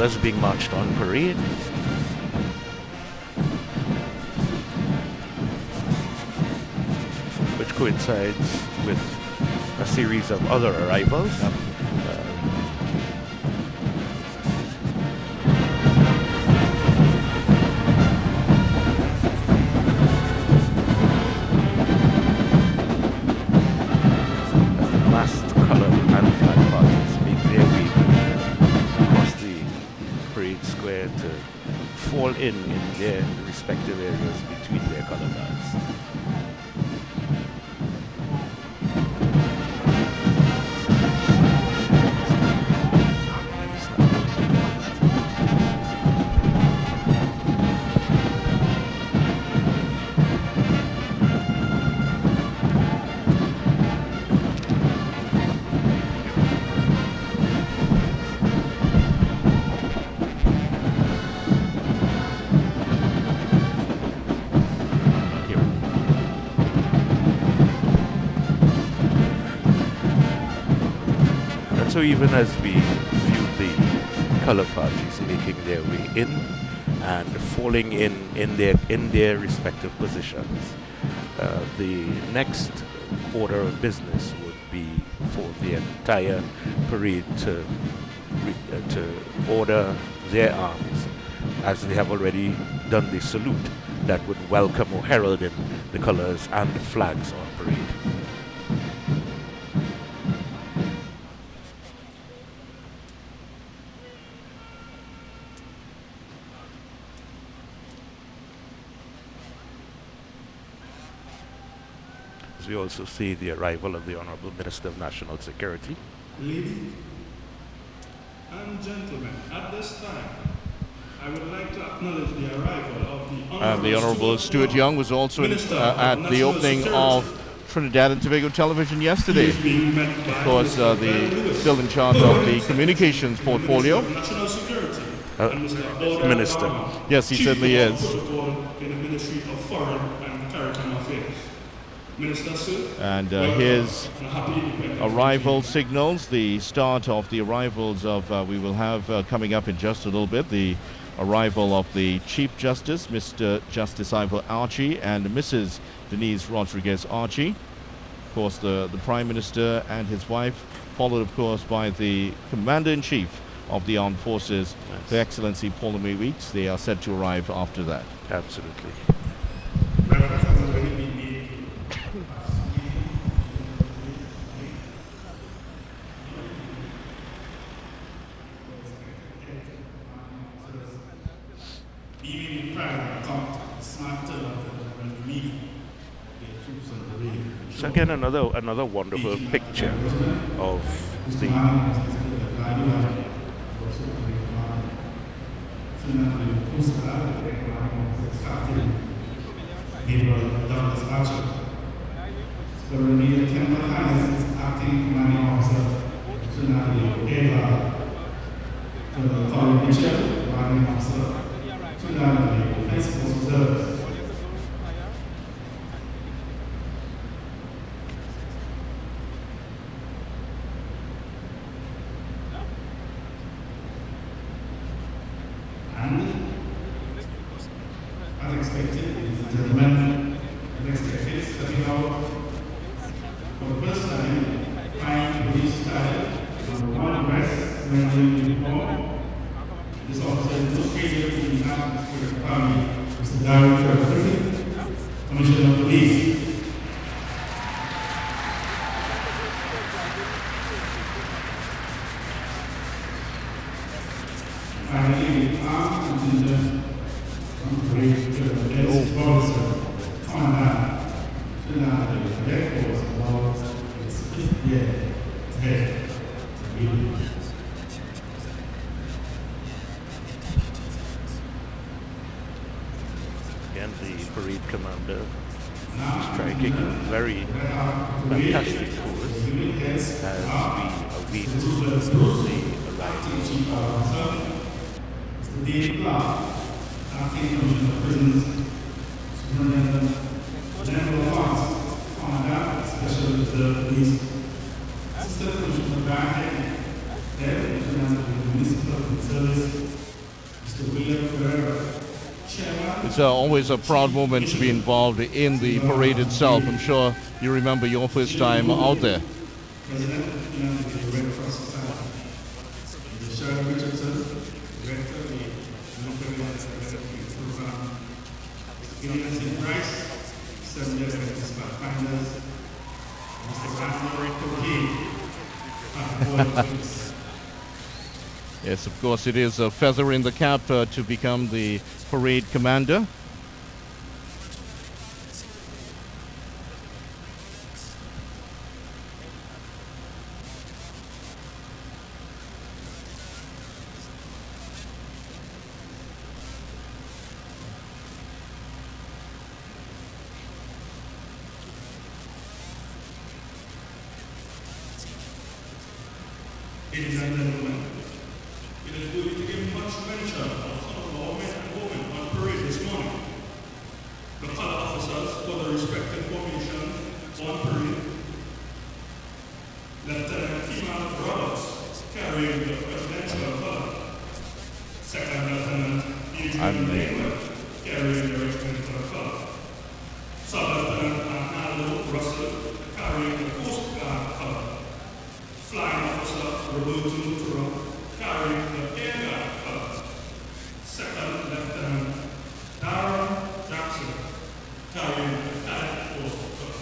colors being marched on parade. Which coincides with a series of other arrivals. In their respective areas between their color guards. So even as we view the color parties making their way in and falling in their respective positions, the next order of business would be for the entire parade to order their arms, as they have already done the salute that would welcome or herald in the colors and the flags on parade. We also see the arrival of the Honorable Minister of National Security. Ladies and gentlemen, at this time, I would like to acknowledge the arrival of the Honorable Stuart Young was also at the opening of Trinidad and Tobago television yesterday. Of course, still in charge of the communications portfolio. Minister. Yes, he certainly is. In the Ministry of Foreign and Maritime Affairs. And his arrival signals the start of the arrivals of, we will have coming up in just a little bit, the arrival of the Chief Justice, Mr. Justice Ivor Archie, and Mrs. Denise Rodriguez Archie. Of course, the Prime Minister and his wife, followed, of course, by the Commander-in-Chief of the Armed Forces, yes, Her Excellency Paul Weeks. They are set to arrive after that. Absolutely. So again, another wonderful picture of the as expected, ladies and gentlemen, the next exit stepping out for the first time, fine police style, one dress, wearing uniform. This officer is no stranger to the National Security Army, Mr. Darryl Commissioner of Police. Finally, the armed contingent from the British officer, Commandant, Trinidad and Tobago, about its 5th year head. Again, the parade commander striking a very fantastic course as we await the arrival. David Clark, Acting Commissioner of Prisons, Superintendent, General of Arts, Commandant, Special Reserve Police, Assistant Commissioner of Guard, Head Commissioner of the Municipal Service, It's always a proud moment to be involved in the parade itself. I'm sure you remember your first time out there. President of the Red Cross Society, Sharon Richardson, Director of the Untitled Program, Experience in Christ, Assembly of Adventist Pathfinders, Mr. Randall Cocaine. Yes, of course, it is a feather in the cap to become the parade commander. Ladies and gentlemen, it is good to give much mention of some of our men and women on parade this morning. The color officers for the respective formations on parade. Lieutenant Kemal Roberts carrying the presidential color. Second Lieutenant Adrian Lakewood carrying the regimental color. Sub-Lieutenant Arnaldo Russell carrying the Coast Guard color. Flying Officer Roberto Muturo carrying the Air Guard color. Second Lieutenant Darren Jackson carrying the Cadet Force color.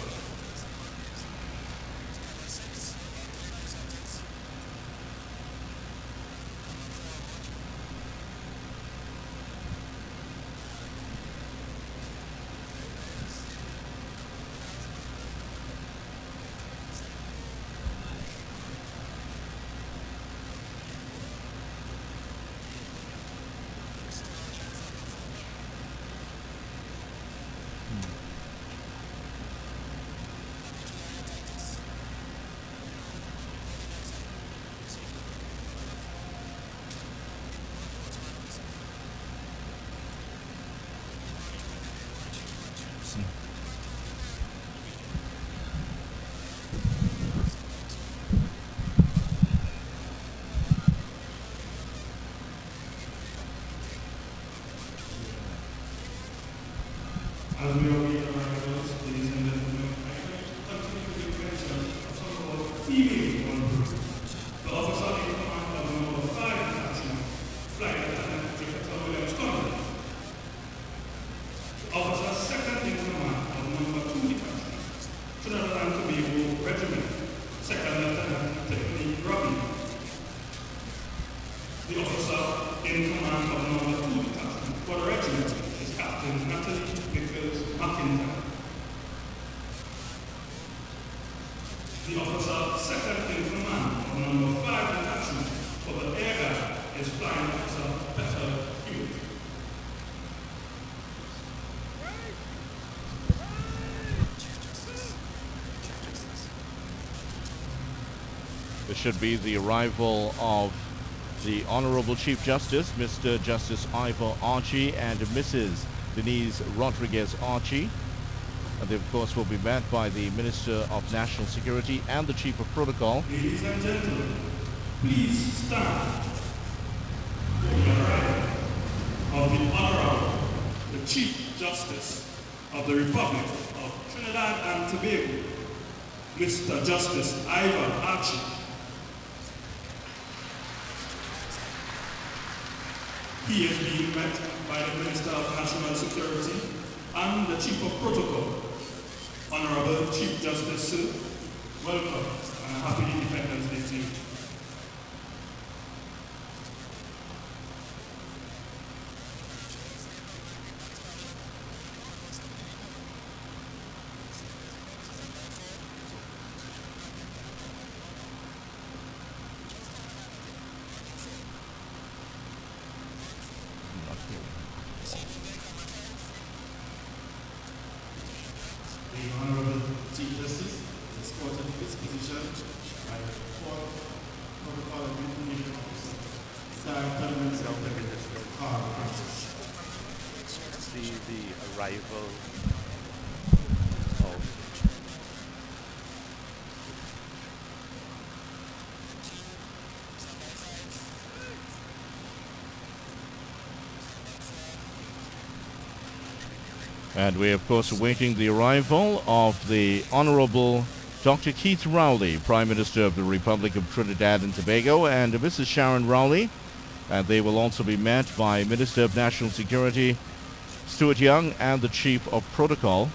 As we await our arrivals, ladies and gentlemen, I continue to give mention of some of our females on board. The officer in command of the number 5 detachment, Flight Lieutenant Jessica Williams Conley. The officer second in command of the number 2 detachment, Trinidad and Tobago Regiment, Second Lieutenant Tiffany Robbie. The officer in command of the number 2 detachment for the regiment is Captain Natalie McIntyre. The officer second in command of number 5 detachment for the Air Guard is Flying Officer Peter Hewitt. This should be the arrival of the Honorable Chief Justice, Mr. Justice Ivor Archie, and Mrs. Denise Rodriguez Archie. And they, of course, will be met by the Minister of National Security and the Chief of Protocol. Ladies and gentlemen, please stand for the arrival of the Honorable, the Chief Justice of the Republic of Trinidad and Tobago, Mr. Justice Ivor Archie. He is being met by the Minister of National Security and the Chief of Protocol. Honorable Chief Justice, sir, welcome and happy Independence Day to you. The Honorable Chief Justice is escorted to this position by the 4th Protocol and Information Officer, Retired Permanent Secretary Carl Francis. The arrival of And we're, of course, awaiting the arrival of the Honorable Dr. Keith Rowley, Prime Minister of the Republic of Trinidad and Tobago, and Mrs. Sharon Rowley. And they will also be met by Minister of National Security, Stuart Young, and the Chief of Protocol.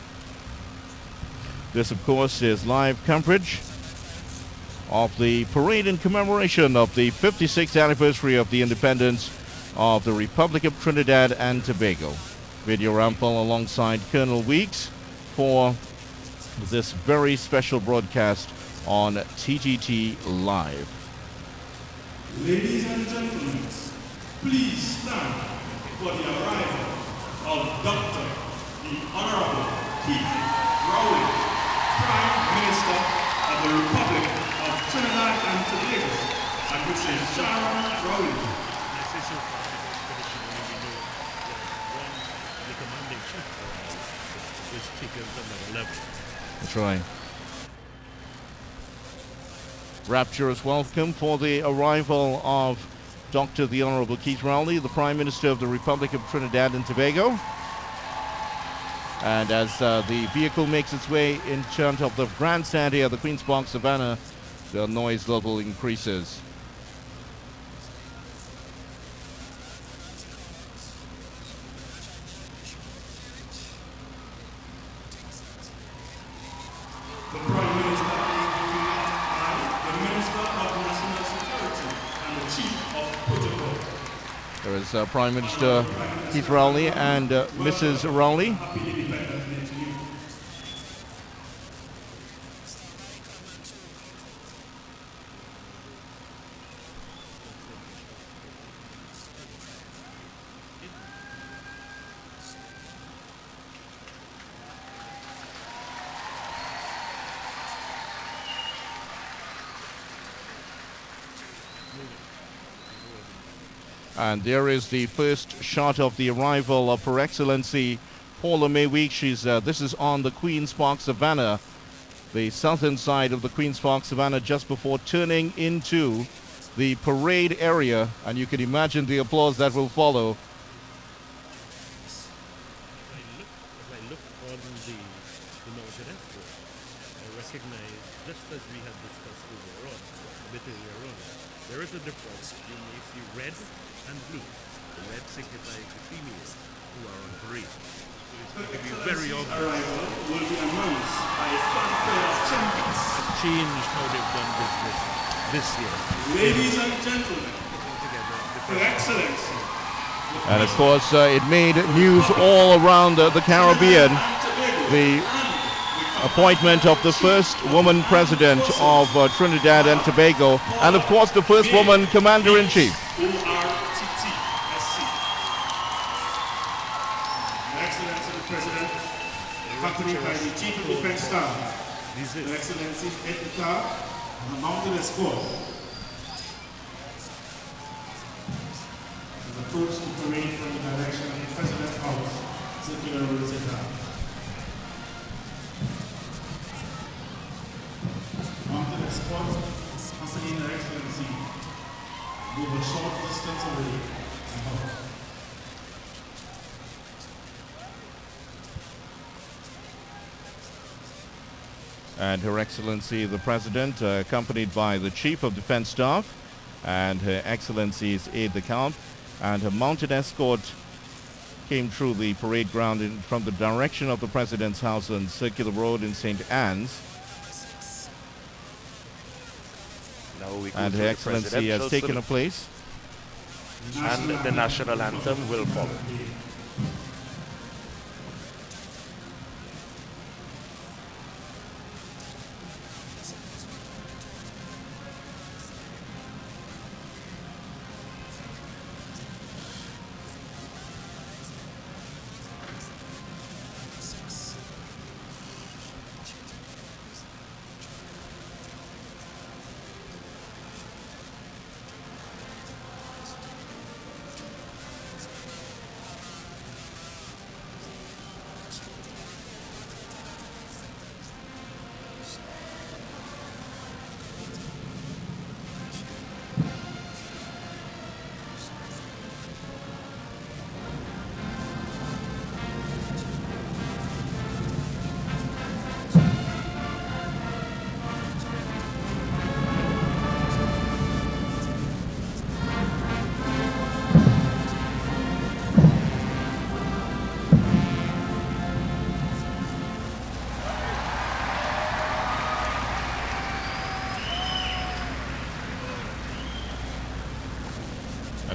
This, of course, is live coverage of the parade in commemoration of the 56th anniversary of the independence of the Republic of Trinidad and Tobago. Video Rampal alongside Colonel Weeks for this very special broadcast on TGT Live. Ladies and gentlemen, please stand for the arrival of Dr. the Honorable Keith Rowley, Prime Minister of the Republic of Trinidad and Tobago, and Mrs. Sharon Rowley. That's right. Rapturous welcome for the arrival of Dr. the Honorable Keith Rowley, the Prime Minister of the Republic of Trinidad and Tobago. And as the vehicle makes its way in front of the grandstand here at the Queen's Park Savannah, the noise level increases. The Prime Minister is the Minister of National Security and the Chief of Protocol. There is Prime Minister Keith Rowley and Mrs. Rowley. Happy Independence Day to you. And there is the first shot of the arrival of Her Excellency Paula May Weeks. This is on the Queen's Park Savannah, the southern side of the Queen's Park Savannah, just before turning into the parade area. And you can imagine the applause that will follow. As I look on the mountain escort, I recognize, just as we had discussed earlier on, a bit earlier on, there is a difference. You may see red and blue. The red signifies the females who are on parade. So it's going to be very obvious. Arrival will be announced by a fanfare of trumpets. Changed how they've done business this year. Ladies and gentlemen, Your Excellency, And of course, it made news all around the Caribbean. The appointment of the first woman president of Trinidad and Tobago, and of course the first woman commander-in-chief. ORTTSC. Your Excellency the President, accompanied by the Chief of Defense Staff, Your Excellency Ethica, and a mounted escort, is approached to parade from the direction of the President's House, Circular Road Center. Mounted escort, accompanying Her Excellency, move a short distance away and halt. And Her Excellency the President, accompanied by the Chief of Defense Staff and Her Excellency's aide-de-camp, and her mounted escort came through the parade ground from the direction of the President's house on Circular Road in St. Anne's. Now we go And to Her the Excellency has presidential taken a salute, place. and the national anthem will follow.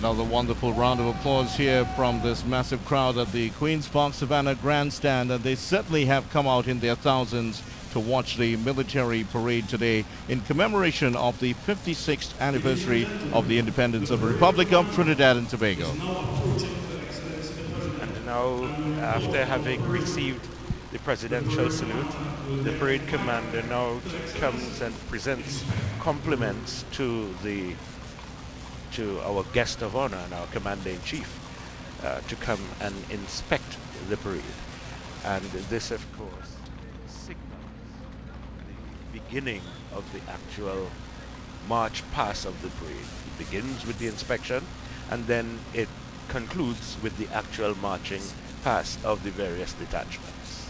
Another wonderful round of applause here from this massive crowd at the Queen's Park Savannah Grandstand, and they certainly have come out in their thousands to watch the military parade today in commemoration of the 56th anniversary of the independence of the Republic of Trinidad and Tobago. And now, after having received the presidential salute, the parade commander now comes and presents compliments to our guest of honor and our commander-in-chief to come and inspect the parade. And this, of course, signals the beginning of the actual march past of the parade. It begins with the inspection, and then it concludes with the actual marching past of the various detachments.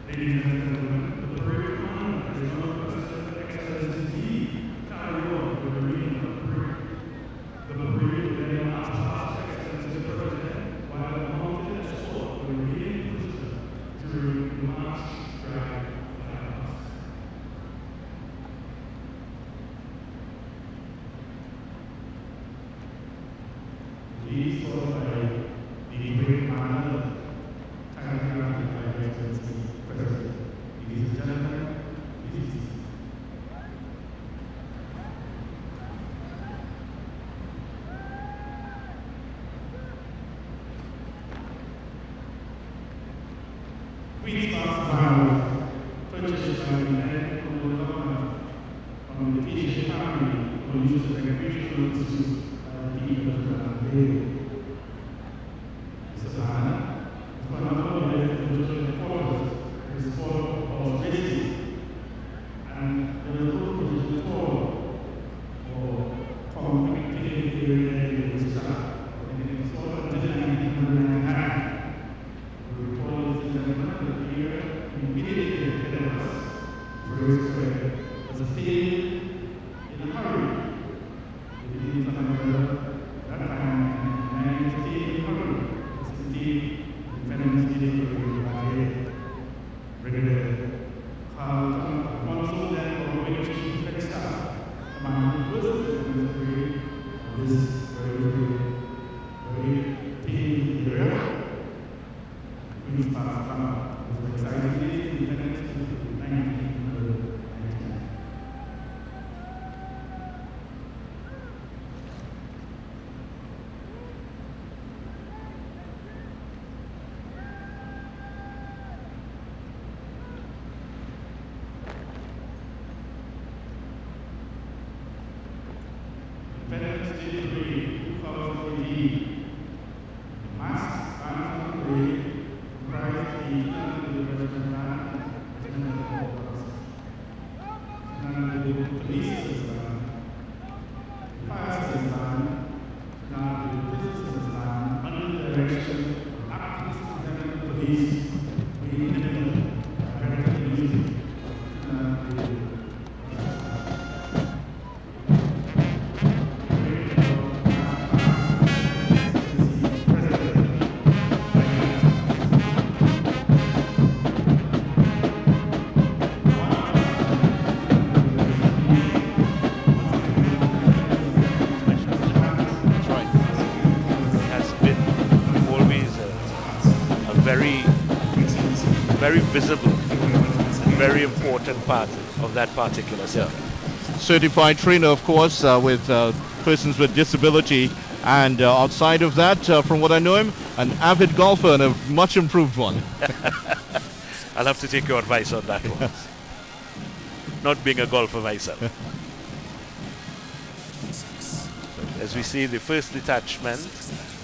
Ladies and gentlemen, the parade of honor is one of President Excellency Tayo with the reading of the parade. The parade will then march past Excellency the President while the mounted escort will remain in position during the march drive flypast. Please follow by the parade manner. Ladies and gentlemen, please. Queen's Park Vow, purchased by the head of the government from the Asian family for use as recreational pursuit by the people of Trinidad and Tobago. Mr. Banner, for a number of years, the virtual headquarters is for our racing, and there was no provision at all for communicating area with staff. And it was all until 1999. We recall this gentleman that the area immediately ahead of us, Rose Square, was a field in a hurry. We didn't remember that time, 1915 hurry, was indeed Independence Day parade. Regular council then or which chief staff among the first in this parade of this very painful area. Queen's Park was excitingly independent in 1999. Independence Day Parade 2018. The mass band parade comprised the Regiment Band, Regiment of Corps, Regiment Police Service Band, Fire Service Band, Regiment Business Service Band, under the direction of Acting Lieutenant Police, Wayne Niven, Director of Music, That's right. It has been always a very, very visible, very important part of that particular circuit. Certified trainer, of course, with persons with disability, and outside of that, from what I know him, an avid golfer and a much improved one. I'll have to take your advice on that one. Not being a golfer myself. As we see the first detachment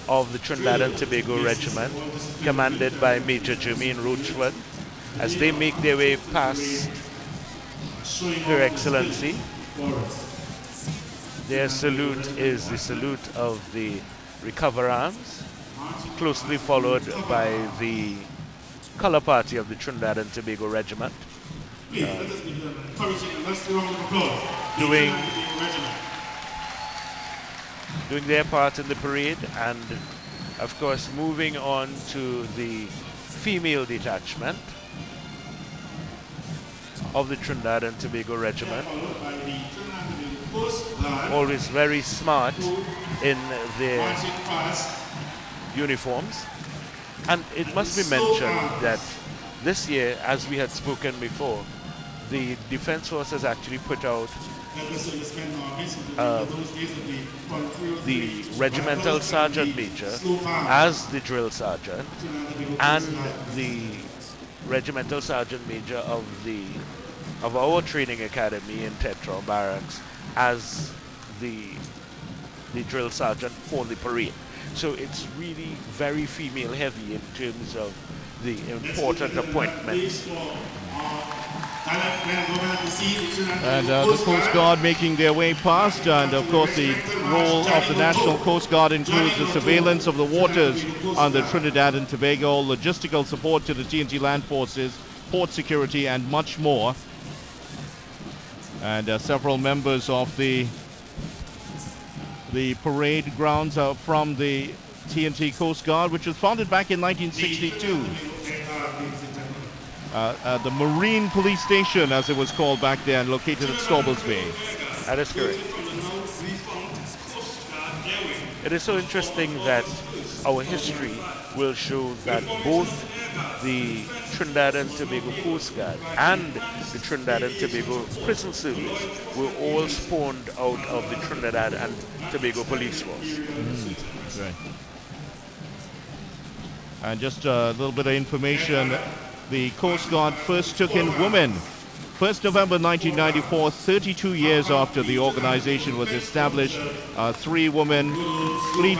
of the Trinidad and Tobago Regiment, commanded by Major Jermaine Rochford, as they make their way past Her Excellency. Their salute is the salute of the Recover Arms, closely followed by the color party of the Trinidad and Tobago Regiment, doing their part in the parade, and of course moving on to the female detachment of the Trinidad and Tobago Regiment, always very smart in their uniforms. And it must be mentioned that this year, as we had spoken before, the Defense Forces actually put out the Regimental Sergeant Major as the drill sergeant, and the Regimental Sergeant Major of our training academy in Tetra Barracks as the drill sergeant for the parade. So it's really very female heavy in terms of the important appointments. And the Coast Guard making their way past, and of course the role of the National Coast Guard includes the surveillance of the waters on the Trinidad and Tobago, logistical support to the TNT land forces, port security, and much more. And several members of the parade grounds are from the TNT Coast Guard, which was founded back in 1962. The Marine Police Station, as it was called back then, located at Staubles Bay. That is correct. It is so interesting that our history will show that both the Trinidad and Tobago Coast Guard and the Trinidad and Tobago Prison Service were all spawned out of the Trinidad and Tobago Police Force. Right. And just a little bit of information. The Coast Guard first took in women 1st November 1994, 32 years after the organization was established. 3 women: Fleet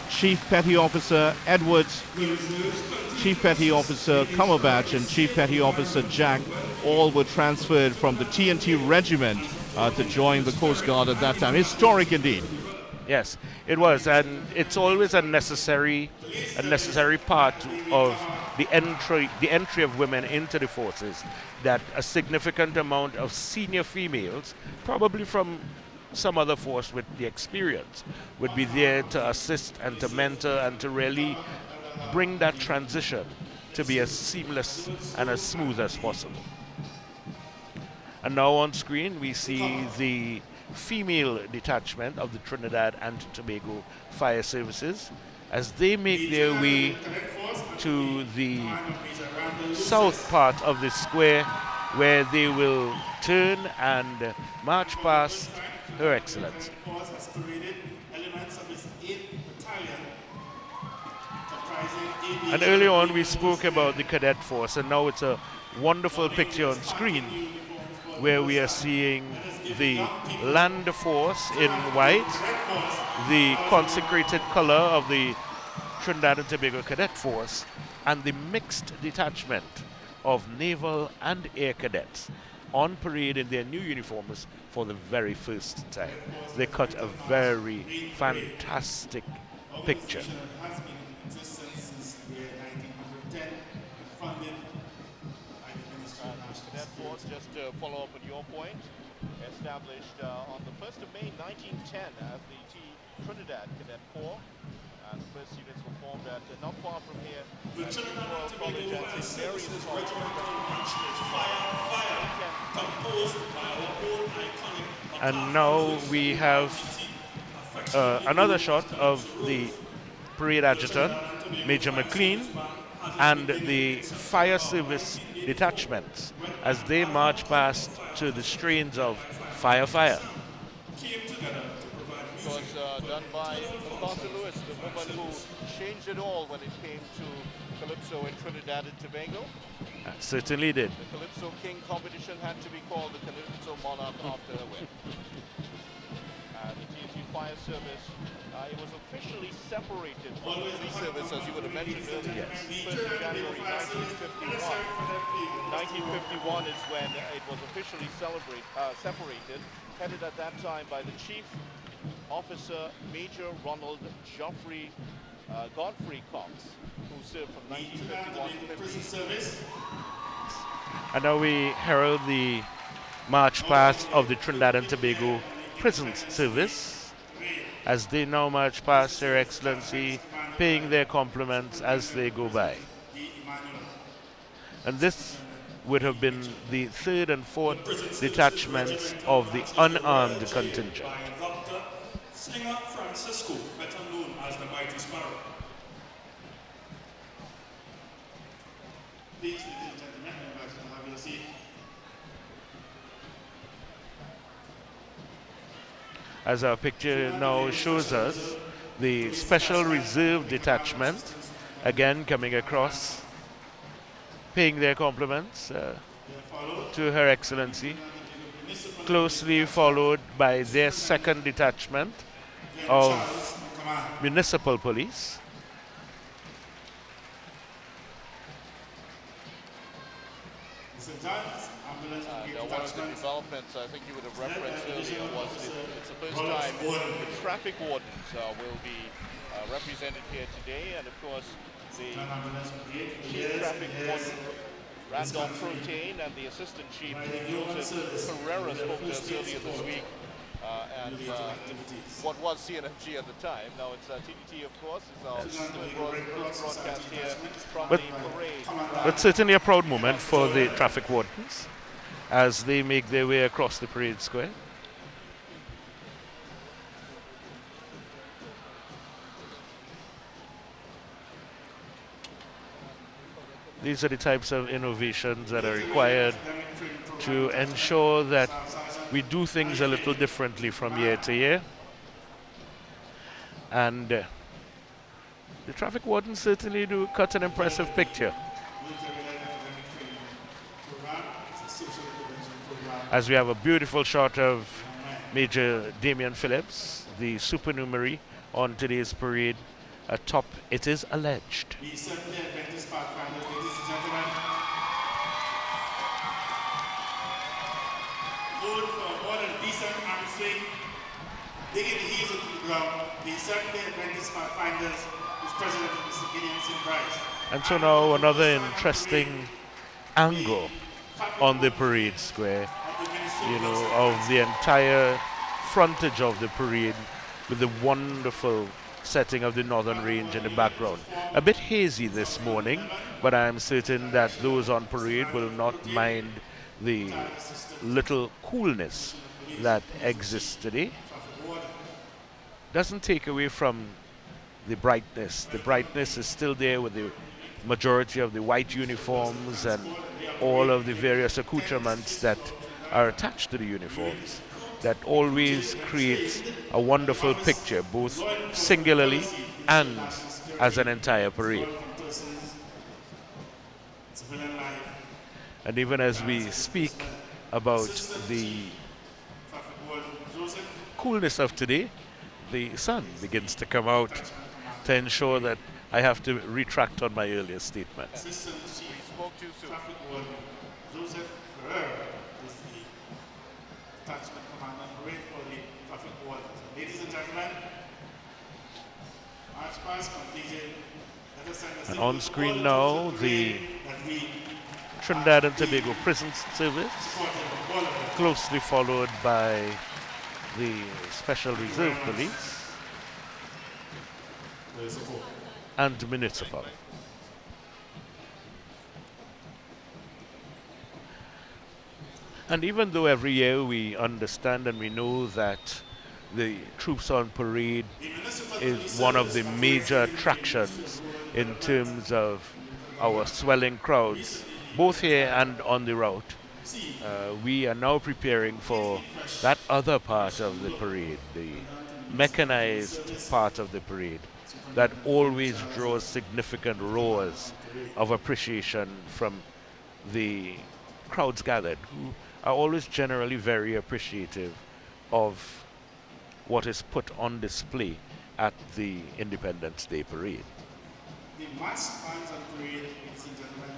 Chief Petty Officer Edwards, Chief Petty Officer Cumberbatch, and Chief Petty Officer Jack. All were transferred from the TNT Regiment to join the Coast Guard at that time. Historic indeed. Yes, it was, and it's always a necessary part of the entry of women into the forces, that a significant amount of senior females, probably from some other force with the experience, would be there to assist and to mentor and to really bring that transition to be as seamless and as smooth as possible. And now on screen we see the female detachment of the Trinidad and Tobago Fire Services as they make their way to the south part of the square, where they will turn and march past Her Excellency. And earlier on we spoke about the cadet force, and now it's a wonderful picture on screen where we are seeing the land force in white, the consecrated color of the Trinidad and Tobago Cadet Force, and the mixed detachment of naval and air cadets on parade in their new uniforms for the very first time. They cut a very fantastic picture. Cadet Force, just to follow up on your point, established on the 1st of May 1910 as the Trinidad Cadet Corps. The first units were formed at not far from here at Royal College and St. Mary's College. And now we have another shot of the parade adjutant, Major McLean, and the fire service detachments as they march past to the strains of Fire Fire. It was done by MacArthur Lewis, the woman who changed it all when it came to Calypso in Trinidad and Tobago. Certainly did. The Calypso King competition had to be called the Calypso Monarch after her win. The TNT Fire Service, it was officially separated from the police service, as you would have mentioned earlier, 1st of January 1951. 1951 is when it was officially separated, headed at that time by the Chief Officer Major Ronald Godfrey Cox, who served from 1951 to 50. And now we herald the march past of the Trinidad and Tobago Prison Service as they now march past Her Excellency, paying their compliments as they go by. And this would have been the 3rd and 4th detachments of the unarmed contingent. Slinger Francisco, better known as the Mighty Sparrow. Please, ladies and gentlemen, I invite you to have your seat. As our picture now shows us, the Special Reserve Detachment, again coming across, paying their compliments to Her Excellency, closely followed by their 2nd detachment of Municipal Police. One of the developments I think you would have referenced earlier was it's the first time the traffic wardens will be represented here today, and of course the Chief Traffic Warden Randolph Protein and the Assistant Chief Joseph Pereira spoke to us earlier this week. And what was CNFG at the time, now it's TDT, of course, is our broadcast here from the parade. But certainly a proud moment for the traffic wardens as they make their way across the parade square. These are the types of innovations that are required to ensure that we do things a little differently from year to year. And the traffic wardens certainly do cut an impressive picture. As we have a beautiful shot of Major Damian Phillips, the supernumerary on today's parade, atop It Is Alleged. Digging the heels into the ground, the Seventh-day Adventist Pathfinders, whose president is Mr. Gideon St. Bryce. And so now another interesting angle on the parade square, you know, of the entire frontage of the parade with the wonderful setting of the Northern Range in the background. A bit hazy this morning, but I am certain that those on parade will not mind the little coolness that exists today. Doesn't take away from the brightness. The brightness is still there with the majority of the white uniforms and all of the various accoutrements that are attached to the uniforms. That always creates a wonderful picture, both singularly and as an entire parade. And even as we speak about the coolness of today, the sun begins to come out to ensure that I have to retract on my earlier statement. Assistant Chief Traffic Warden Joseph Ferrer is the detachment commander parade for the traffic wardens. Ladies and gentlemen, march past completed. And on screen now, the Trinidad and Tobago Prison Service, closely followed by the Special Reserve Police and Municipal. And even though every year we understand and we know that the troops on parade is one of the major attractions in terms of our swelling crowds, both here and on the route, we are now preparing for that other part of the parade, the mechanized part of the parade, that always draws significant roars of appreciation from the crowds gathered, who are always generally very appreciative of what is put on display at the Independence Day parade. The mass bands and parade, ladies and gentlemen.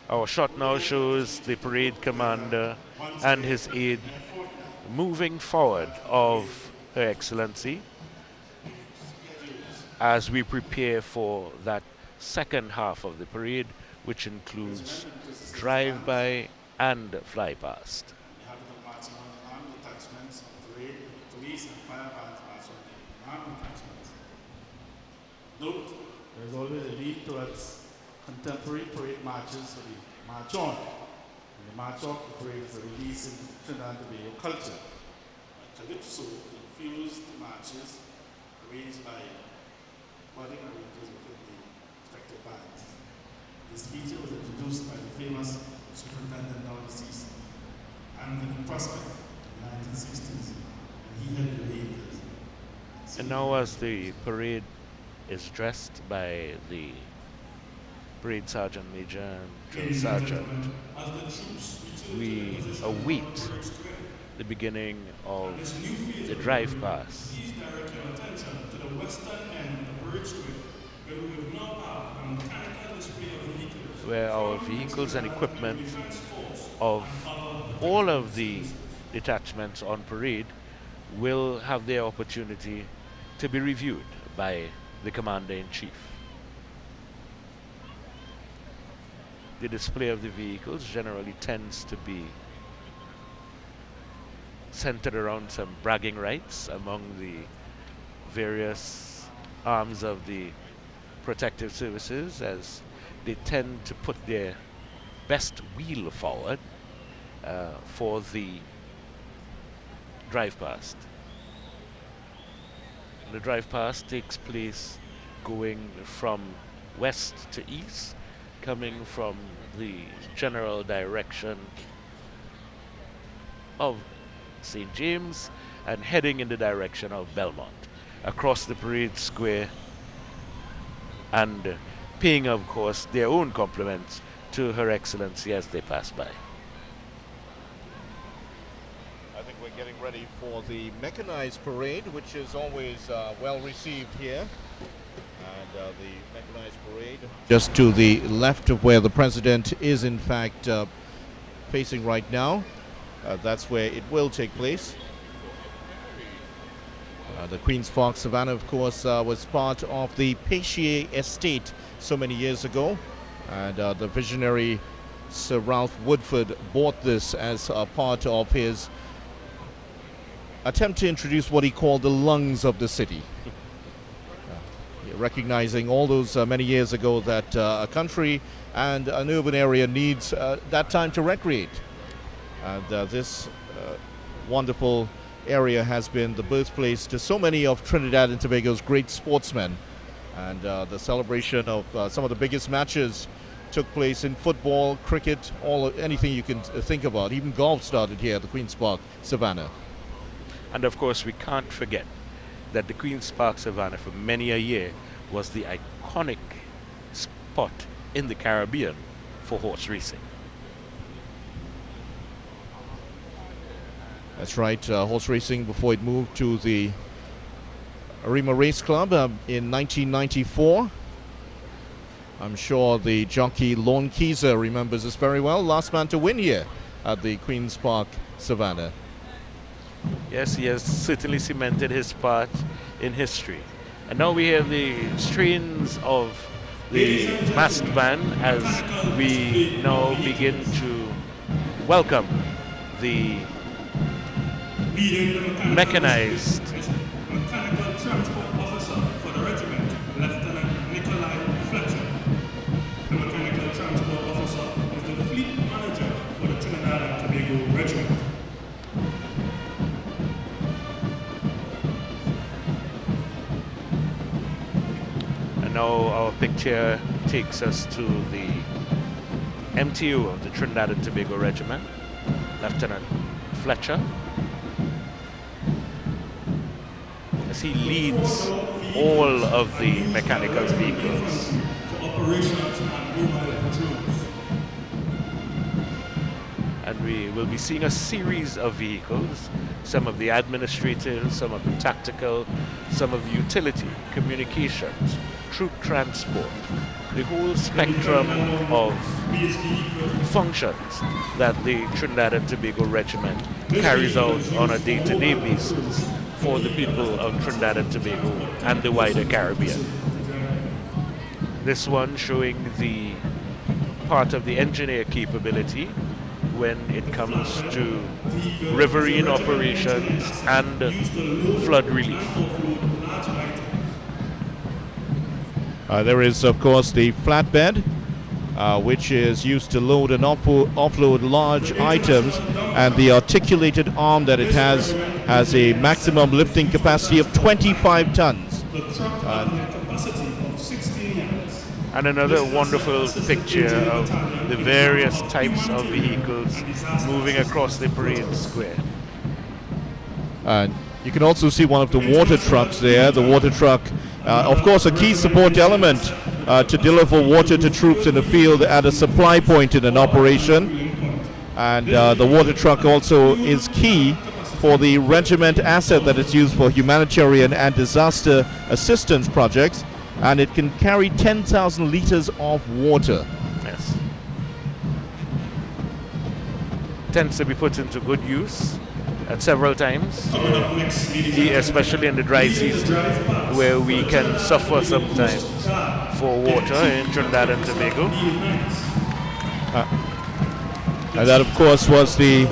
Our shot now shows the parade commander and his aide moving forward of Her Excellency as we prepare for that second half of the parade, which includes drive-by and fly-past. The habit of marching on the armed detachments of parade, police and fire bands march on the armed detachments. Note, there is always a lead towards contemporary parade marches for the march on and the march off the parade for release in Trinidad and Tobago culture. Calypso infused marches arranged by budding arrangers within the respective bands. This feature was introduced by the famous superintendent now deceased, Anthony Prospect, in the 1960s, and he had the leaders. And now as the parade is dressed by the Parade Sergeant Major and Drill Sergeant, we await the beginning of the drive pass, Please direct your attention to the western end of the parade square, where we will now have a mechanical display of vehicles. where our vehicles and equipment of all of the detachments on parade will have their opportunity to be reviewed by the Commander-in-Chief. The display of the vehicles generally tends to be centered around some bragging rights among the various arms of the protective services, as they tend to put their best wheel forward for the drive past. The drive past takes place going from west to east, coming from the general direction of St. James and heading in the direction of Belmont, across the parade square, and paying, of course, their own compliments to Her Excellency as they pass by. I think we're getting ready for the mechanized parade, which is always well received here. And the mechanized parade, just to the left of where the president is, in fact, facing right now. That's where it will take place. The Queen's Park Savannah, of course, was part of the Péchier estate so many years ago. And the visionary Sir Ralph Woodford bought this as a part of his attempt to introduce what he called the lungs of the city. Recognizing all those many years ago that a country and an urban area needs that time to recreate. And this wonderful area has been the birthplace to so many of Trinidad and Tobago's great sportsmen. And the celebration of some of the biggest matches took place in football, cricket, anything you can think about. Even golf started here at the Queen's Park Savannah. And of course, we can't forget that the Queen's Park Savannah for many a year was the iconic spot in the Caribbean for horse racing. That's right, horse racing before it moved to the Arima Race Club in 1994. I'm sure the jockey Lorne Keyser remembers this very well. Last man to win here at the Queen's Park Savannah. Yes, he has certainly cemented his part in history. And now we hear the strains of the masked band as we now begin to welcome the mechanized Mechanical Transport Officer for the regiment, Lieutenant Nikolai Fletcher. The Mechanical Transport Officer is the Fleet Manager for the Trinidad and Tobago Regiment. And now our picture takes us to the MTO of the Trinidad and Tobago Regiment, Lieutenant Fletcher, as he leads all of the mechanical vehicles. For operations and mobile patrols. And we will be seeing a series of vehicles, some of the administrative, some of the tactical, some of the utility, communications, troop transport, the whole spectrum of functions that the Trinidad and Tobago Regiment carries out on a day-to-day basis for the people of Trinidad and Tobago and the wider Caribbean. This one showing the part of the engineer capability when it comes to riverine operations and flood relief. There is, of course, the flatbed, which is used to load and offload large items, and the articulated arm that it has a maximum lifting capacity of 25 tons. And another wonderful picture of the various types of vehicles moving across the parade square. And you can also see one of the water trucks there. The water truck, of course, a key support element to deliver water to troops in the field at a supply point in an operation. And the water truck also is key for the regiment asset that is used for humanitarian and disaster assistance projects. And it can carry 10,000 liters of water. Yes. Tends to be put into good use at several times, especially in the dry season, where we can suffer sometimes for water in Trinidad and Tobago. And that, of course, was the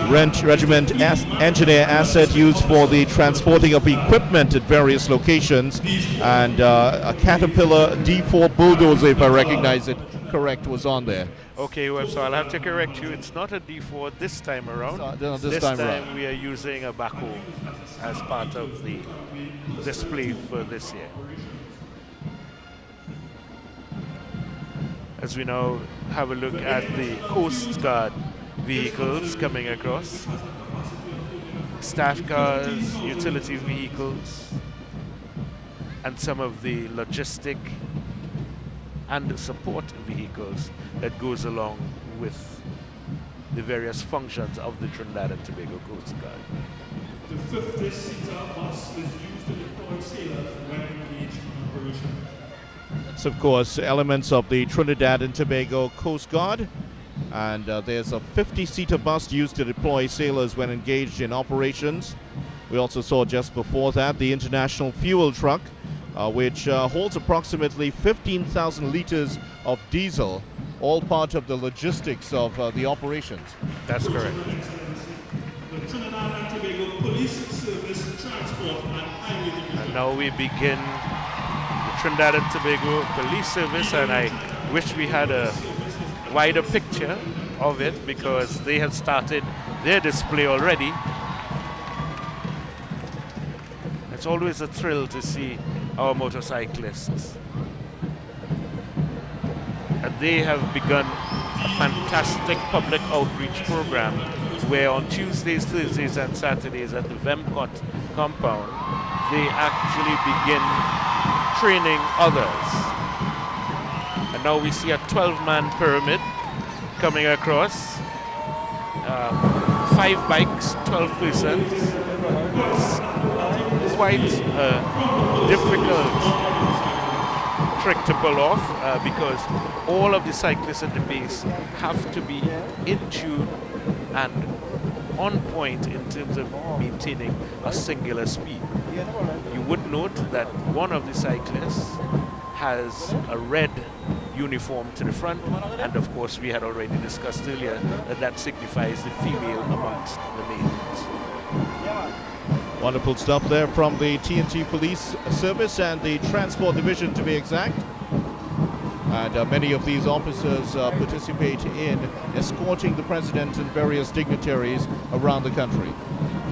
regiment engineer asset used for the transporting of equipment at various locations, and a Caterpillar D4 bulldozer, if I recognize it correct, was on there. Okay, well, so I'll have to correct you. It's not a D4 this time around. No, this time time we are using a backhoe as part of the display for this year. As we now have a look at the Coast Guard vehicles coming across, staff cars, utility vehicles, and some of the logistic and support vehicles that goes along with the various functions of the Trinidad and Tobago Coast Guard. The 50-seater bus is used to deploy sailors when engaged in operation. It's, of course, elements of the Trinidad and Tobago Coast Guard. And there's a 50-seater bus used to deploy sailors when engaged in operations. We also saw just before that the International Fuel Truck, which holds approximately 15,000 liters of diesel, all part of the logistics of the operations. That's correct. The Trinidad and Tobago Police Service Transport and Highway Division. And now we begin the Trinidad and Tobago Police Service, and I wish we had a wider picture of it because they have started their display already. It's always a thrill to see our motorcyclists. And they have begun a fantastic public outreach program where on Tuesdays, Thursdays and Saturdays at the VEMCOT compound, they actually begin training others. And now we see a 12-man pyramid coming across. 5 bikes, 12 persons. It's quite a difficult trick to pull off because all of the cyclists at the base have to be in tune and on point in terms of maintaining a singular speed. You would note that one of the cyclists has a red uniform to the front, and of course we had already discussed earlier that signifies the female amongst the males. Wonderful stuff there from the TNT Police Service and the Transport Division, to be exact. And many of these officers participate in escorting the President and various dignitaries around the country.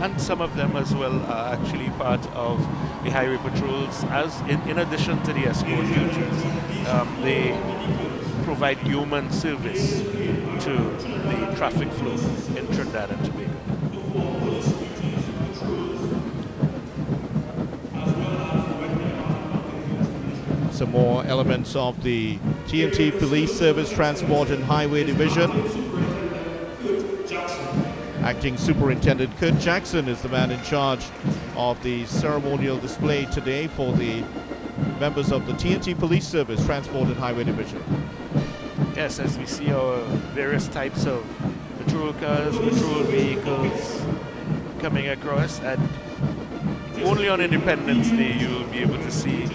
and some of them as well are actually part of the highway patrols. As in addition to the escort duties, they provide human service to the traffic flow in Trinidad and Tobago. Some more elements of the TNT Police Service Transport and Highway Division. Acting Superintendent Kurt Jackson is the man in charge of the ceremonial display today for the members of the TNT Police Service Transport and Highway Division. Yes, as we see our various types of patrol cars, patrol vehicles coming across, and only on Independence Day you'll be able to see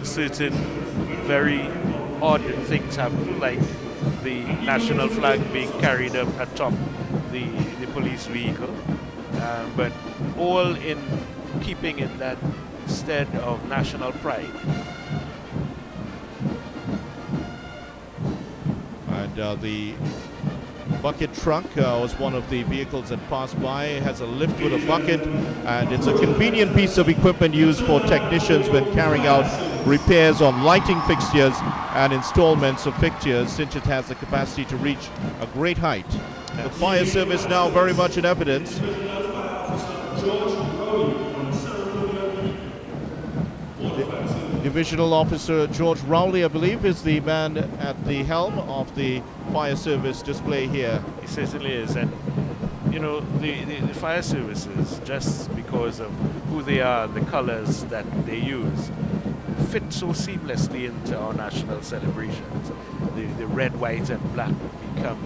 certain very odd things happen, like the national flag being carried up atop the police vehicle, but all in keeping in that stead of national pride. And the bucket truck was one of the vehicles that passed by. It has a lift with a bucket, and it's a convenient piece of equipment used for technicians when carrying out repairs on lighting fixtures and installments of fixtures, since it has the capacity to reach a great height. The fire service now very much in evidence. Divisional Officer George Rowley, I believe, is the man at the helm of the fire service display here. He certainly is, and you know, the fire services, just because of who they are, the colors that they use, fit so seamlessly into our national celebrations. The red, white, and black become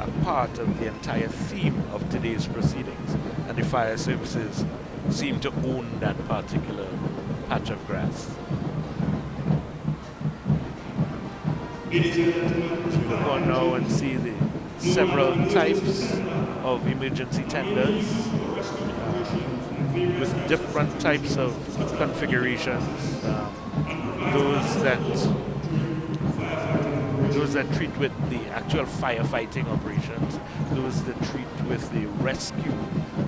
a part of the entire theme of today's proceedings, and the fire services seem to own that particular patch of grass. We look on now and see the several types of emergency tenders with different types of configurations. Those that treat with the actual firefighting operations, those that treat with the rescue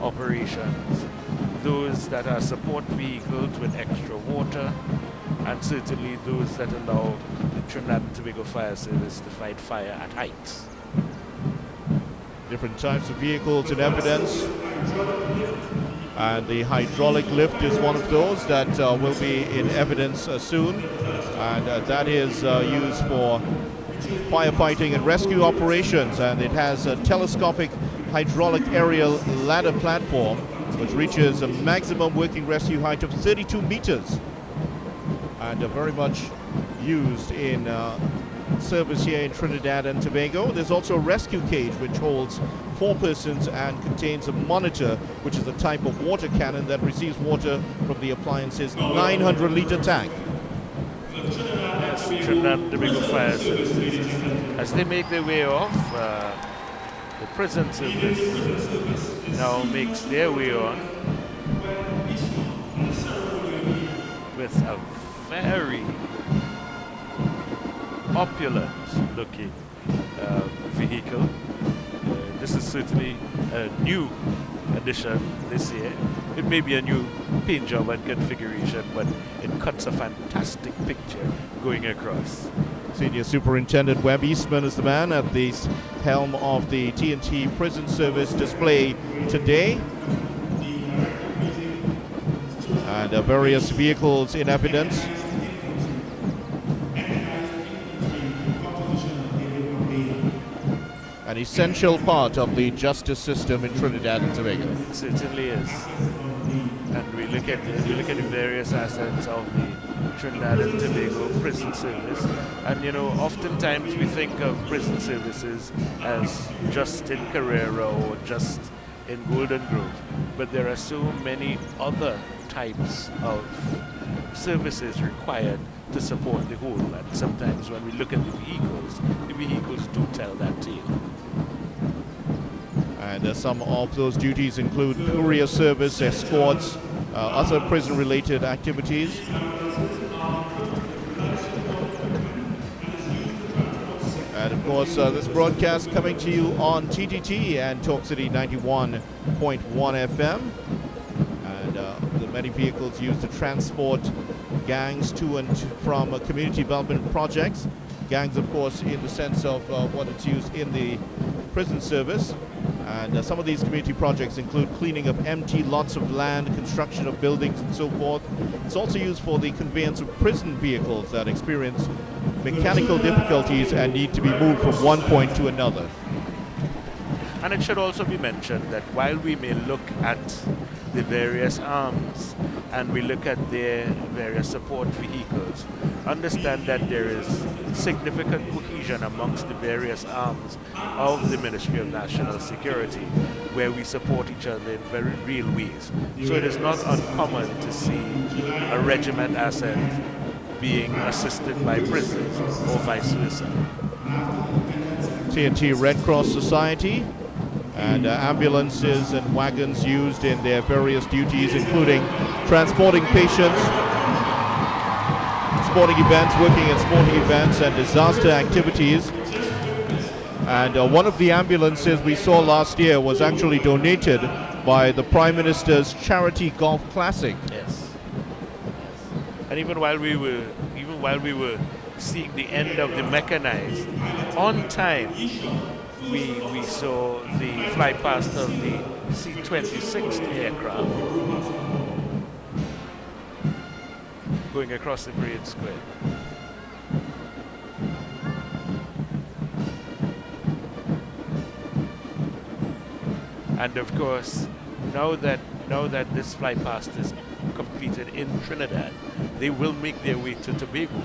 operations, those that are support vehicles with extra water, and certainly those that allow the Trinidad and Tobago Fire Service to fight fire at heights. Different types of vehicles in evidence, and the hydraulic lift is one of those that will be in evidence soon, and that is used for firefighting and rescue operations, and it has a telescopic hydraulic aerial ladder platform which reaches a maximum working rescue height of 32 meters, and very much used in service here in Trinidad and Tobago. There's also a rescue cage which holds 4 persons and contains a monitor, which is a type of water cannon that receives water from the appliance's 900-liter tank. Yes, Trinidad and Tobago Fire Services, as they make their way off, the prison service now makes their way on with a very opulent looking vehicle. This is certainly a new addition this year. It may be a new paint job and configuration, but it cuts a fantastic picture going across. Senior Superintendent Webb Eastman is the man at the helm of the TNT Prison Service display today. And various vehicles in evidence. An essential part of the justice system in Trinidad and Tobago. It certainly is. And we look at the various assets of the Trinidad and Tobago prison service, and you know, oftentimes we think of prison services as just in Carrera or just in Golden Grove, but there are so many other types of services required to support the whole, and sometimes when we look at the vehicles do tell that tale. And some of those duties include courier service, escorts, other prison-related activities. And of course, this broadcast coming to you on TTT and Talk City 91.1 FM. many vehicles used to transport gangs to and from community development projects. Gangs, of course, in the sense of what it's used in the prison service. And some of these community projects include cleaning of empty lots of land, construction of buildings, and so forth. It's also used for the conveyance of prison vehicles that experience mechanical difficulties and need to be moved from one point to another. And it should also be mentioned that while we may look at the various arms and we look at their various support vehicles, understand that there is significant cohesion amongst the various arms of the Ministry of National Security, where we support each other in very real ways. So it is not uncommon to see a regiment asset being assisted by prisons or vice versa. TNT Red Cross Society and ambulances and wagons used in their various duties, including transporting patients, sporting events, working at sporting events and disaster activities. And one of the ambulances we saw last year was actually donated by the Prime Minister's Charity Golf Classic. Yes. And even while we were seeing the end of the mechanized, on time we saw the fly past of the C-26 aircraft going across the parade square. And of course, now that this fly past is completed in Trinidad, they will make their way to Tobago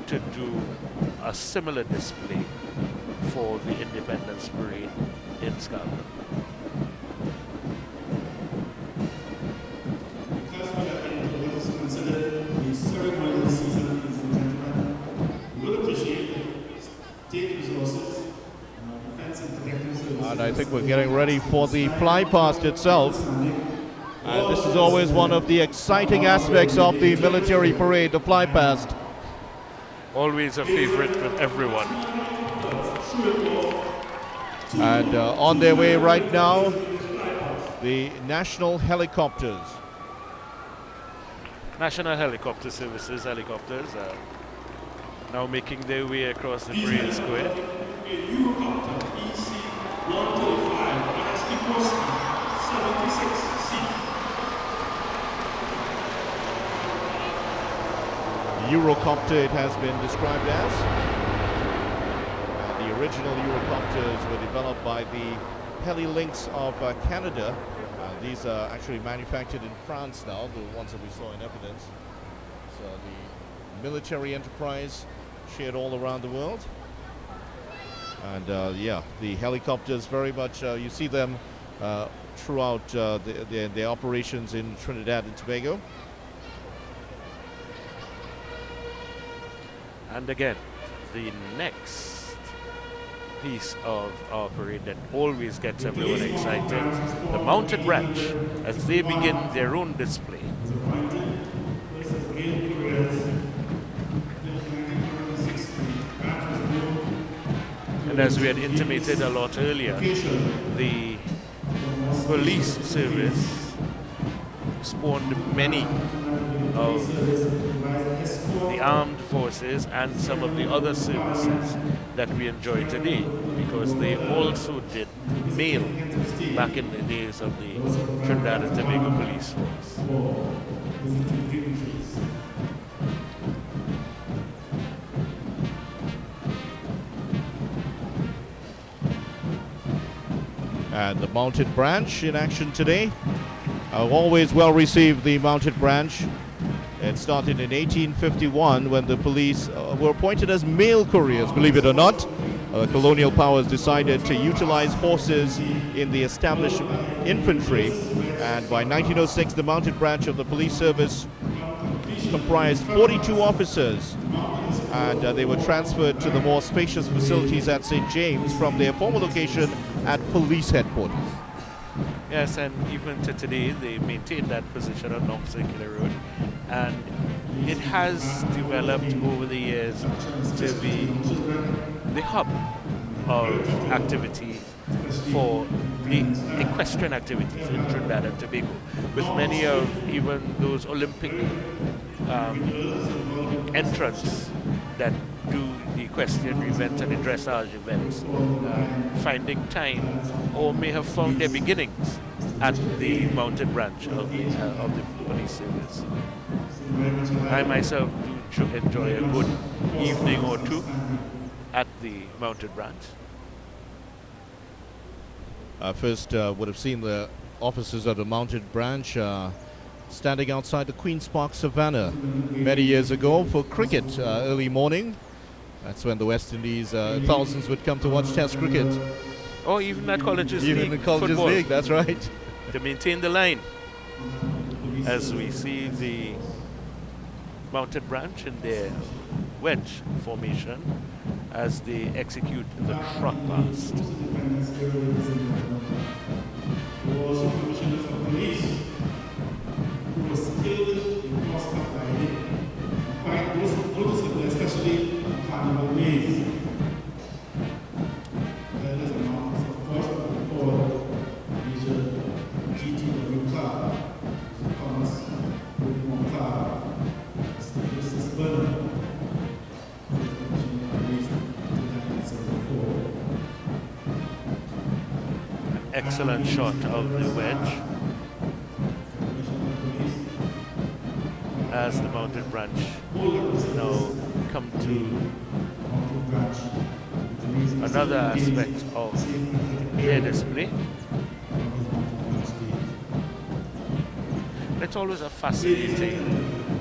to do a similar display for the Independence Parade in Scotland. Because we have been able to consider the ceremonial season, ladies and gentlemen, we will appreciate state resources, defense and protective services. And I think we're getting ready for the fly past itself. And this is always one of the exciting aspects of the military parade, the fly past. Always a favorite with everyone. And on their way right now, the national helicopters. National Helicopter Services helicopters are now making their way across the parade square. Eurocopter, it has been described as. The original Eurocopters were developed by the Helilinks of Canada. These are actually manufactured in France now, the ones that we saw in evidence. So the military enterprise shared all around the world. And yeah, the helicopters very much, you see them throughout their operations in Trinidad and Tobago. And again, the next piece of our parade that always gets everyone excited, the Mounted Branch, as they begin their own display. And as we had intimated a lot earlier, the police service spawned many of the armed forces and some of the other services that we enjoy today, because they also did mail back in the days of the Trinidad and Tobago police force. And the Mounted Branch in action today. Always well received, the Mounted Branch. It started in 1851 when the police were appointed as mail couriers, believe it or not. Colonial powers decided to utilize horses in the established infantry, and by 1906 the Mounted Branch of the police service comprised 42 officers, and they were transferred to the more spacious facilities at St. James from their former location at police headquarters. Yes, and even to today, they maintain that position on North Circular Road, and it has developed over the years to be the hub of activity for the equestrian activities in Trinidad and Tobago, with many of even those Olympic entrants that do the equestrian events and the dressage events, finding time or may have found their beginnings at the mounted branch of the police service. I myself do enjoy a good evening or two at the mounted branch. First would have seen the officers of the mounted branch standing outside the Queen's Park Savannah many years ago for cricket early morning. That's when the West Indies thousands would come to watch Test cricket. Or even at colleges league. Even the colleges football, league, that's right. to maintain the line. As we see the mounted branch in their wedge formation as they execute the trot past. Was a commissioner of police who was skilled in cross-cut riding, quite noticeable, especially on carnival days. There's a mark, of course, for Major G.T.W. Clark, Thomas Woodmore Clark, Mr. Burnham, who was commissioner of police in 1974. Excellent shot of the wedge as the mounted branch now come to another aspect of air display. It's always a fascinating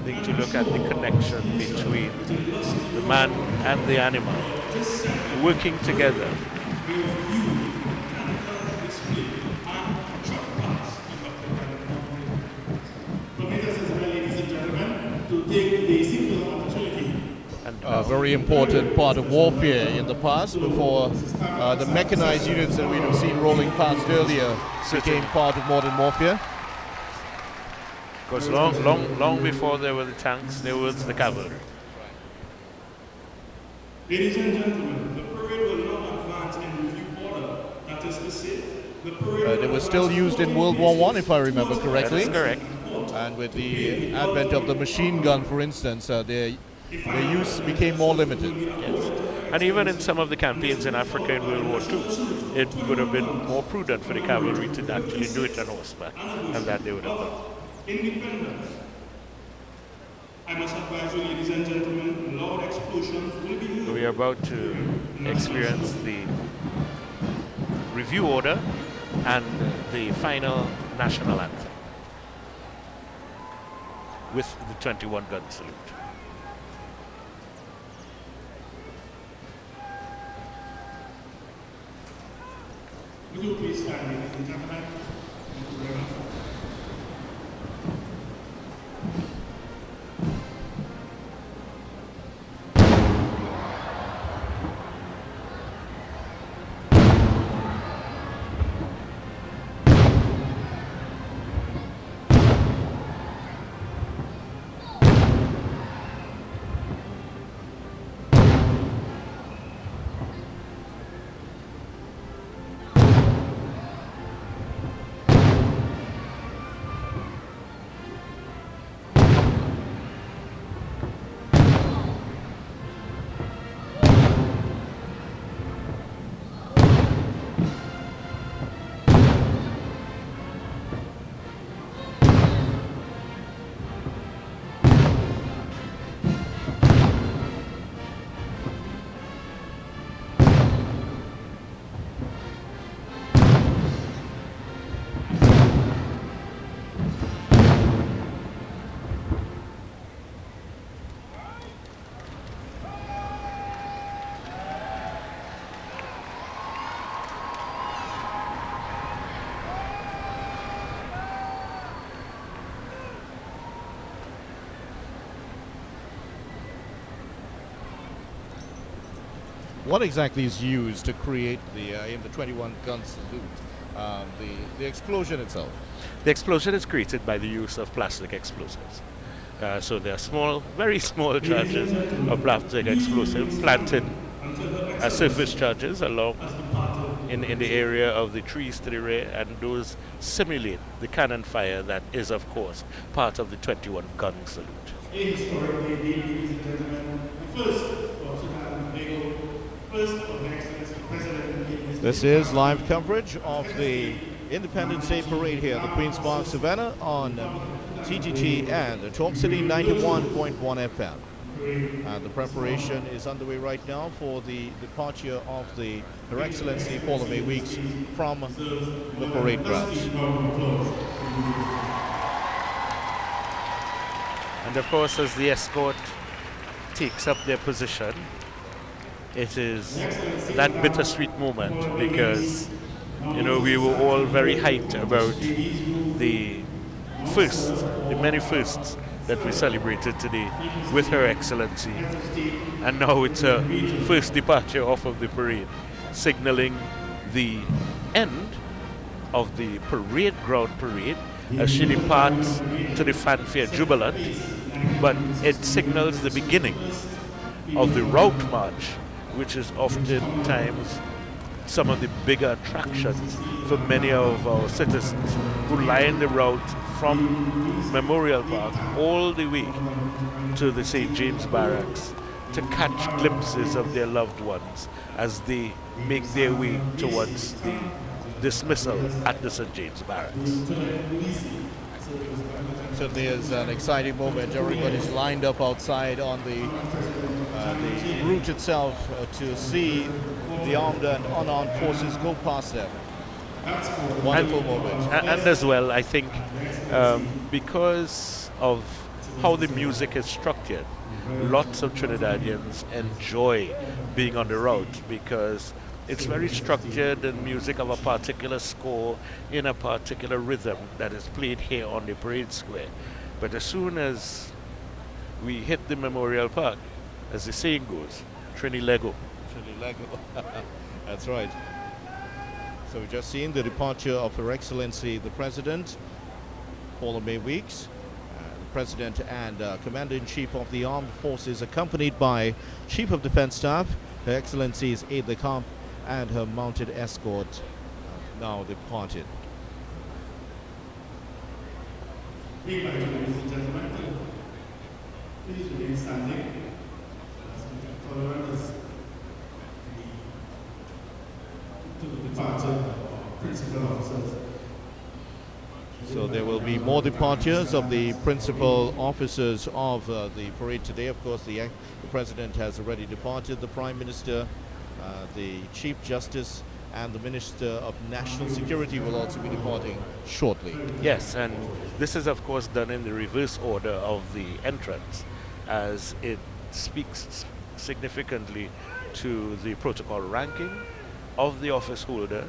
thing to look at the connection between the man and the animal working together. A very important part of warfare in the past before the mechanized units that we'd have seen rolling past earlier became part of modern warfare. Because long before there were the tanks, there was the cavalry. Ladies and gentlemen, the parade will now advance in review order. That is to say, the parade They were still used in World War I, if I remember correctly. That is correct. And with the advent of the machine gun, for instance, their use became more limited. Yes. And even in some of the campaigns in Africa in World War II, it would have been more prudent for the cavalry to actually do it on horseback, and that they would have done. Independence. I must advise you, ladies and gentlemen, loud explosions will be used. We are about to experience the review order and the final national anthem with the 21 gun salute. Would you please stand, ladies and gentlemen? Thank you very much. What exactly is used to create in the 21 gun salute, the explosion itself? The explosion is created by the use of plastic explosives. So there are small, very small charges of plastic explosive planted as surface charges along in the area of the trees to the rear, and those simulate the cannon fire that is, of course, part of the 21 gun salute. A historic day, ladies and gentlemen, the first of Trinidad and Tobago, first of His Excellency President. This is live coverage of the Independence Day Parade here at the Queen's Park Savannah on TGT and Talk City 91.1 FM. And the preparation is underway right now for the departure of Her Excellency Paula May Weeks from the parade grounds. And of course, as the escort takes up their position, it is that bittersweet moment because, you know, we were all very hyped about the many firsts that we celebrated today with Her Excellency. And now it's a first departure off of the parade, signaling the end of the ground parade as she departs to the fanfare jubilant, but it signals the beginning of the route march, which is oftentimes some of the bigger attractions for many of our citizens who line the route from Memorial Park all the way to the St. James Barracks to catch glimpses of their loved ones as they make their way towards the dismissal at the St. James Barracks. So there's an exciting moment. Everybody's lined up outside on the route itself to see the armed and unarmed forces go past them. Wonderful moment. And as well, I think because of how the music is structured, lots of Trinidadians enjoy being on the route because it's very structured and music of a particular score in a particular rhythm that is played here on the parade square. But as soon as we hit the Memorial Park, as the saying goes, Trini-Lego. Trini-Lego. That's right. So we've just seen the departure of Her Excellency the President, Paula May Weeks, the President and Commander-in-Chief of the Armed Forces, accompanied by Chief of Defense Staff, Her Excellency's aide-de-camp, and her mounted escort now departed. Ladies and gentlemen, please remain standing as we follow us to the departure of principal officers. So there will be more departures of the principal officers of the parade today. Of course, the President has already departed. The Prime Minister, the Chief Justice, and the Minister of National Security will also be departing shortly. Yes, and this is of course done in the reverse order of the entrance, as it speaks significantly to the protocol ranking of the office holder,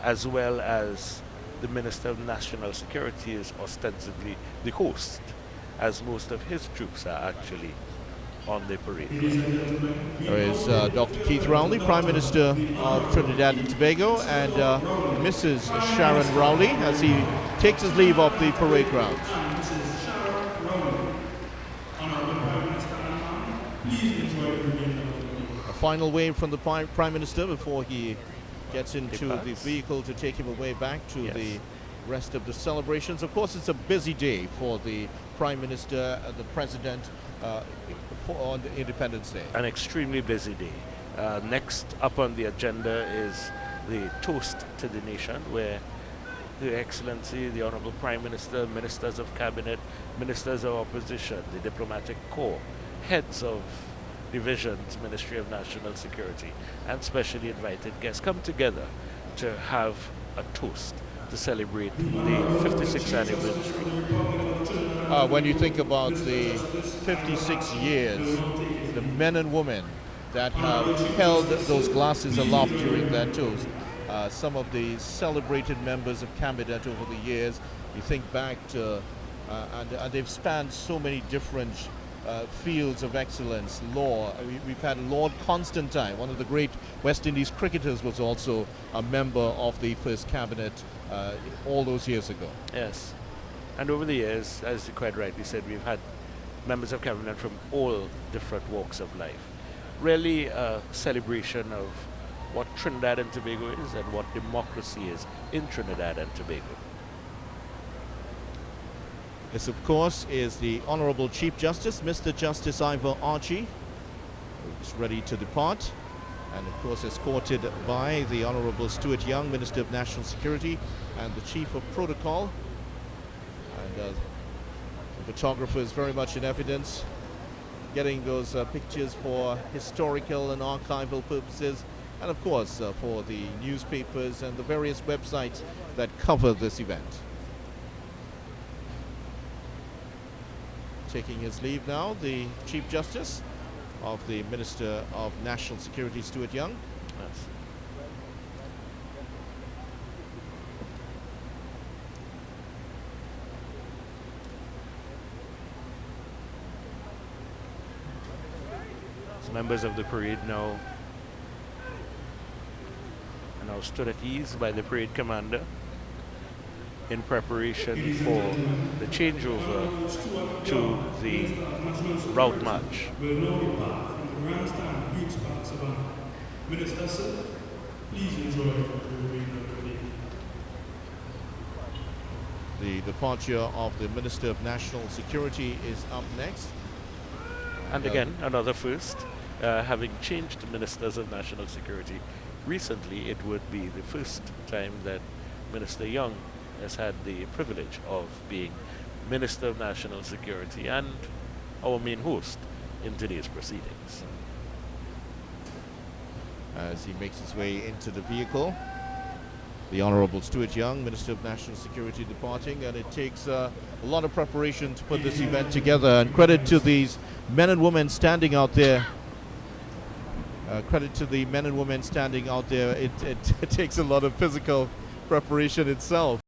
as well as the Minister of National Security is ostensibly the host, as most of his troops are actually on the parade. There is Dr. Keith Rowley, Prime Minister of Trinidad and Tobago, and Mrs. Sharon Rowley as he takes his leave of the parade grounds. A final wave from the Prime Minister before he gets into the vehicle to take him away back to the rest of the celebrations. Of course, it's a busy day for the Prime Minister and the President on the Independence Day. An extremely busy day. Next up on the agenda is the toast to the nation, where Her Excellency, the Honorable Prime Minister, Ministers of Cabinet, Ministers of Opposition, the Diplomatic Corps, heads of divisions, Ministry of National Security, and specially invited guests come together to have a toast to celebrate the 56th anniversary. When you think about the 56 years, the men and women that have held those glasses aloft during that toast, some of the celebrated members of cabinet over the years, you think back to, and they've spanned so many different fields of excellence. Law, we've had Lord Constantine, one of the great West Indies cricketers, was also a member of the first cabinet all those years ago. Yes, and over the years, as you quite rightly said, we've had members of cabinet from all different walks of life. Really a celebration of what Trinidad and Tobago is and what democracy is in Trinidad and Tobago. This, of course, is the Honorable Chief Justice, Mr. Justice Ivor Archie, who's ready to depart, and of course escorted by the Honorable Stuart Young, Minister of National Security, and the Chief of Protocol. And the photographer is very much in evidence, getting those pictures for historical and archival purposes, and of course for the newspapers and the various websites that cover this event. Taking his leave now, the Chief Justice of the Minister of National Security, Stuart Young. Yes. So members of the parade now are now stood at ease by the parade commander in preparation for the changeover to the route march. Minister, sir, please enjoy the The departure of the Minister of National Security is up next. And again, another first, having changed Ministers of National Security recently, it would be the first time that Minister Young has had the privilege of being Minister of National Security and our main host in today's proceedings. As he makes his way into the vehicle, the Honorable Stuart Young, Minister of National Security, departing, and it takes a lot of preparation to put this event together, and credit to these men and women standing out there. Credit to the men and women standing out there. It takes a lot of physical preparation itself.